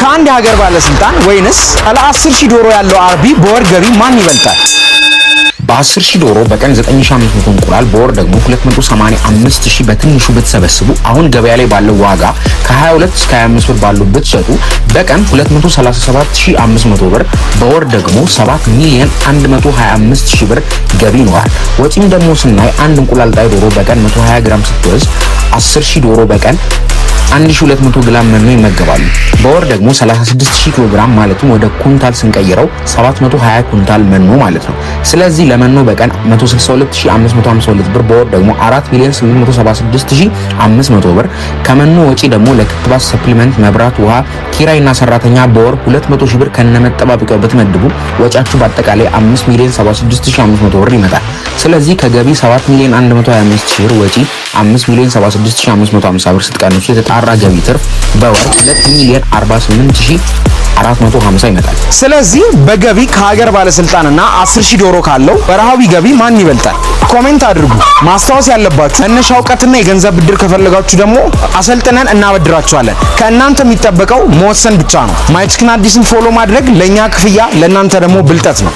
ከአንድ የሀገር ባለስልጣን ወይንስ አለ 10,000 ዶሮ ያለው አርቢ በወር ገቢ ማን ይበልጣል? በ10,000 ዶሮ በቀን 9500 እንቁላል በወር ደግሞ 285,000 በትንሹ ብትሰበስቡ አሁን ገበያ ላይ ባለው ዋጋ ከ22 እስከ 25 ብር ባሉበት ብትሸጡ በቀን 237,500 ብር በወር ደግሞ 7,125,000 ብር ገቢ ይኖራል። ወጪም ደግሞ ስናይ አንድ እንቁላል ጣይ ዶሮ በቀን 120 ግራም ስትወስድ 10,000 ዶሮ በቀን 1200 ግራም መኖ ይመገባሉ። በወር ደግሞ 36,000 ኪሎ ግራም ማለትም ወደ ኩንታል ስንቀይረው 720 ኩንታል መኖ ማለት ነው። ስለዚህ ለመኖ በቀን 162,552 ብር በወር ደግሞ 4,876,500 ብር ከመኖ ወጪ ደግሞ ለክትባት፣ ሰፕሊመንት፣ መብራት፣ ውሃ፣ ኪራይና ሰራተኛ በወር 200,000 ብር ከነመጠባበቂያው ብትመድቡ ወጪያችሁ በአጠቃላይ 5,76,500 ብር ይመጣል። ስለዚህ ከገቢ 7,125,000 ብር ወጪ 5,76,550 ብር ስትቀንሱ የተጣራ ገቢ ትርፍ በወር 2,48,450 ይመጣል። ስለዚህ በገቢ ከሀገር ባለስልጣንና 10,000 ዶሮ ካለው ወርሃዊ ገቢ ማን ይበልጣል? ኮሜንት አድርጉ። ማስታወስ ያለባችሁ መነሻ እውቀትና የገንዘብ ብድር ከፈለጋችሁ ደግሞ አሰልጥነን እናበድራችኋለን። ከእናንተ የሚጠበቀው መወሰን ብቻ ነው። ማይችክን አዲስን ፎሎ ማድረግ ለኛ ክፍያ፣ ለእናንተ ደግሞ ብልጠት ነው።